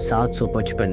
755।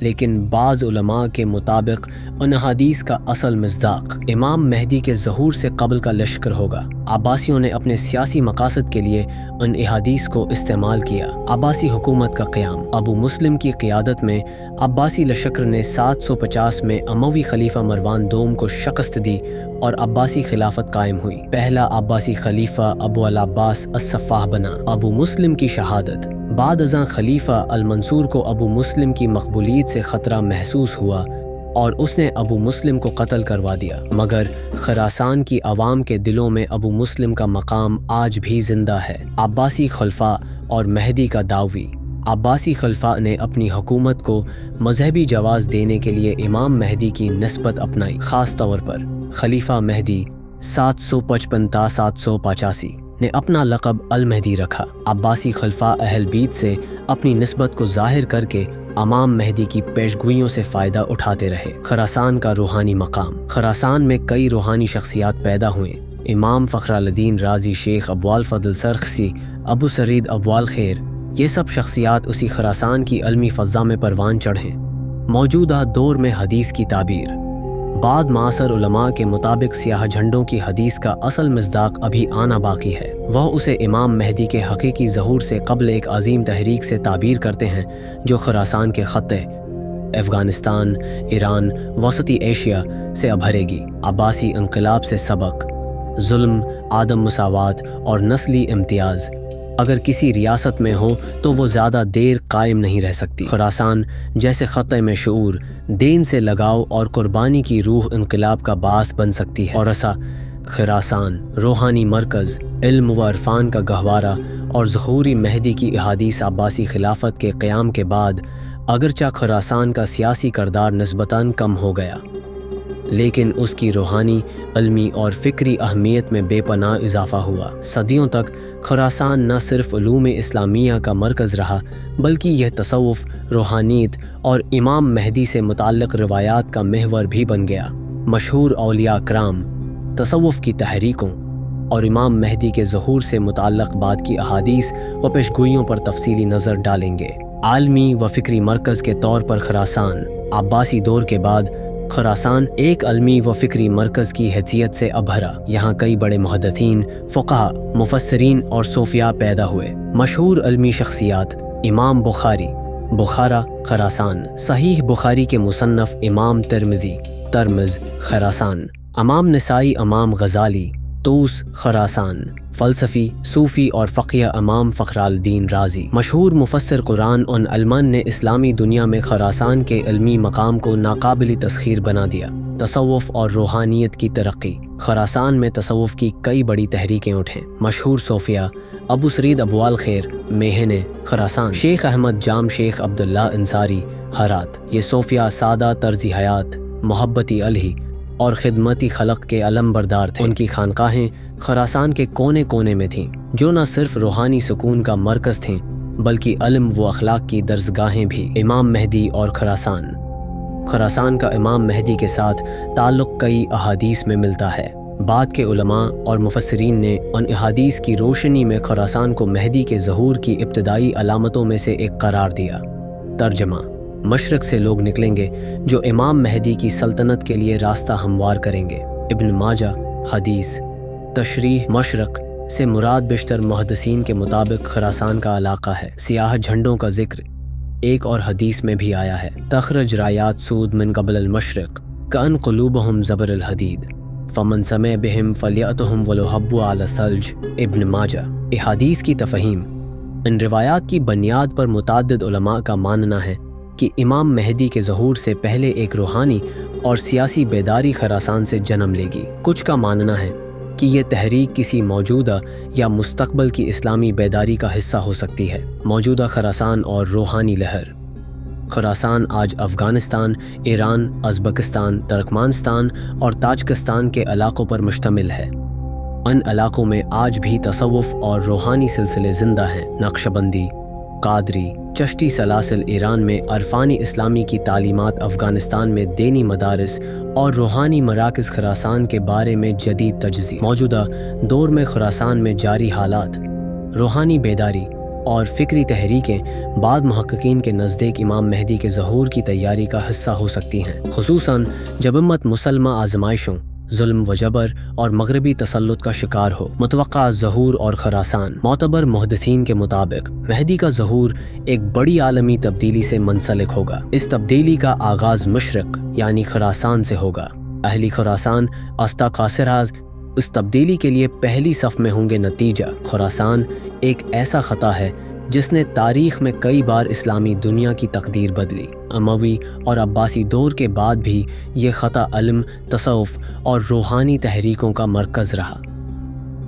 لیکن بعض علماء کے مطابق ان احادیث کا اصل مصداق امام مہدی کے ظہور سے قبل کا لشکر ہوگا۔ عباسیوں نے اپنے سیاسی مقاصد کے لیے ان احادیث کو استعمال کیا۔ عباسی حکومت کا قیام۔ ابو مسلم کی قیادت میں عباسی لشکر نے 750 میں اموی خلیفہ مروان دوم کو شکست دی اور عباسی خلافت قائم ہوئی۔ پہلا عباسی خلیفہ ابو العباس الصفاح بنا۔ ابو مسلم کی شہادت۔ بعد ازاں خلیفہ المنصور کو ابو مسلم کی مقبولیت سے خطرہ محسوس ہوا اور اس نے ابو مسلم کو قتل کروا دیا، مگر خراسان کی عوام کے دلوں میں ابو مسلم کا مقام آج بھی زندہ ہے۔ عباسی خلفاء اور مہدی کا دعوی۔ عباسی خلفاء نے اپنی حکومت کو مذہبی جواز دینے کے لیے امام مہدی کی نسبت اپنائی۔ خاص طور پر خلیفہ مہدی 755 تا 785 نے اپنا لقب المہدی رکھا۔ عباسی خلفاء اہل بیت سے اپنی نسبت کو ظاہر کر کے امام مہدی کی پیشگوئیوں سے فائدہ اٹھاتے رہے۔ خراسان کا روحانی مقام۔ خراسان میں کئی روحانی شخصیات پیدا ہوئے۔ امام فخرالدین رازی، شیخ ابوال فضل سرخسی، ابو سرید ابوال خیر، یہ سب شخصیات اسی خراسان کی علمی فضا میں پروان چڑھیں۔ موجودہ دور میں حدیث کی تعبیر۔ بعد معاصر علماء کے مطابق سیاہ جھنڈوں کی حدیث کا اصل مصداق ابھی آنا باقی ہے۔ وہ اسے امام مہدی کے حقیقی ظہور سے قبل ایک عظیم تحریک سے تعبیر کرتے ہیں جو خراسان کے خطے افغانستان، ایران، وسطی ایشیا سے ابھرے گی۔ عباسی انقلاب سے سبق۔ ظلم، عدم مساوات اور نسلی امتیاز اگر کسی ریاست میں ہو تو وہ زیادہ دیر قائم نہیں رہ سکتی۔ خراسان جیسے خطے میں شعور، دین سے لگاؤ اور قربانی کی روح انقلاب کا باعث بن سکتی ہے۔ اور ایسا خراسان روحانی مرکز، علم و عرفان کا گہوارہ اور ظہوری مہدی کی احادیث عباسی خلافت کے قیام کے بعد اگرچہ خراسان کا سیاسی کردار نسبتاً کم ہو گیا، لیکن اس کی روحانی، علمی اور فکری اہمیت میں بے پناہ اضافہ ہوا۔ صدیوں تک خراسان نہ صرف علوم اسلامیہ کا مرکز رہا بلکہ یہ تصوف، روحانیت اور امام مہدی سے متعلق روایات کا محور بھی بن گیا۔ مشہور اولیاء کرام، تصوف کی تحریکوں اور امام مہدی کے ظہور سے متعلق بعد کی احادیث و پیشگوئیوں پر تفصیلی نظر ڈالیں گے۔ عالمی و فکری مرکز کے طور پر خراسان عباسی دور کے بعد خراسان ایک علمی و فکری مرکز کی حیثیت سے ابھرا۔ یہاں کئی بڑے محدثین، فقہا، مفسرین اور صوفیاء پیدا ہوئے۔ مشہور علمی شخصیات: امام بخاری، بخارا، خراسان۔ صحیح بخاری کے مصنف امام ترمذی، ترمذ، خراسان۔ امام نسائی، امام غزالی، طوس، خراسان۔ فلسفی، صوفی اور فقیہ امام فخرالدین رازی۔ مشہور مفسر قرآن ان علمان نے اسلامی دنیا میں خراسان کے علمی مقام کو ناقابل تسخیر بنا دیا۔ تصوف اور روحانیت کی ترقی۔ خراسان میں تصوف کی کئی بڑی تحریکیں اٹھیں۔ مشہور صوفیاء: ابو سرید ابوال خیر، میہنے، خراسان۔ شیخ احمد جام، شیخ عبداللہ انصاری، ہرات۔ یہ صوفیاء سادہ طرز حیات، محبتی الہی اور خدمتی خلق کے علم بردار تھے۔ ان کی خانقاہیں خراسان کے کونے کونے میں تھیں، جو نہ صرف روحانی سکون کا مرکز تھیں بلکہ علم و اخلاق کی درسگاہیں بھی۔ امام مہدی اور خراسان۔ خراسان کا امام مہدی کے ساتھ تعلق کئی احادیث میں ملتا ہے۔ بعد کے علماء اور مفسرین نے ان احادیث کی روشنی میں خراسان کو مہدی کے ظہور کی ابتدائی علامتوں میں سے ایک قرار دیا۔ ترجمہ: مشرق سے لوگ نکلیں گے جو امام مہدی کی سلطنت کے لیے راستہ ہموار کریں گے۔ ابن ماجہ حدیث۔ تشریح: مشرق سے مراد بیشتر محدثین کے مطابق خراسان کا علاقہ ہے۔ سیاہ جھنڈوں کا ذکر ایک اور حدیث میں بھی آیا ہے۔ تخرج رایات سود من قبل المشرق کأن قلوبهم زبر الحدید فمن سمع بهم فلیأتهم ولو حبوا علی الثلج۔ ابن ماجہ۔ احادیث کی تفہیم۔ ان روایات کی بنیاد پر متعدد علماء کا ماننا ہے کہ امام مہدی کے ظہور سے پہلے ایک روحانی اور سیاسی بیداری خراسان سے جنم لے گی۔ کچھ کا ماننا ہے کہ یہ تحریک کسی موجودہ یا مستقبل کی اسلامی بیداری کا حصہ ہو سکتی ہے۔ موجودہ خراسان اور روحانی لہر۔ خراسان آج افغانستان، ایران، ازبکستان، ترکمانستان اور تاجکستان کے علاقوں پر مشتمل ہے۔ ان علاقوں میں آج بھی تصوف اور روحانی سلسلے زندہ ہیں۔ نقشبندی، قادری، چشتی سلاسل ایران میں، عرفانی اسلامی کی تعلیمات افغانستان میں، دینی مدارس اور روحانی مراکز خراسان کے بارے میں جدید تجزیہ۔ موجودہ دور میں خراسان میں جاری حالات۔ روحانی بیداری۔ اور فکری تحریکیں بعض محققین کے نزدیک امام مہدی کے ظہور کی تیاری کا حصہ ہو سکتی ہیں، خصوصاً جب امت مسلمہ آزمائشوں، ظلم و جبر اور مغربی تسلط کا شکار ہو۔ متوقع ظہور اور خراسان۔ معتبر محدثین کے مطابق مہدی کا ظہور ایک بڑی عالمی تبدیلی سے منسلک ہوگا۔ اس تبدیلی کا آغاز مشرق یعنی خراسان سے ہوگا۔ اہلی خراسان استا قاصراز اس تبدیلی کے لیے پہلی صف میں ہوں گے۔ نتیجہ خراسان ایک ایسا خطہ ہے جس نے تاریخ میں کئی بار اسلامی دنیا کی تقدیر بدلی۔ اموی اور عباسی دور کے بعد بھی یہ خطہ علم، تصوف اور روحانی تحریکوں کا مرکز رہا۔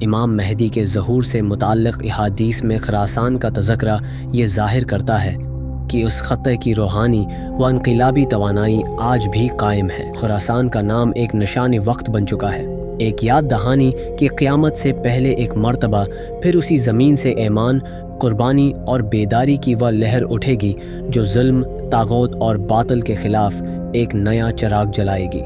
امام مہدی کے ظہور سے متعلق احادیث میں خراسان کا تذکرہ یہ ظاہر کرتا ہے کہ اس خطے کی روحانی و انقلابی توانائی آج بھی قائم ہے۔ خراسان کا نام ایک نشان وقت بن چکا ہے، ایک یاد دہانی کہ قیامت سے پہلے ایک مرتبہ پھر اسی زمین سے ایمان، قربانی اور بیداری کی وہ لہر اٹھے گی جو ظلم، طاغوت اور باطل کے خلاف ایک نیا چراغ جلائے گی۔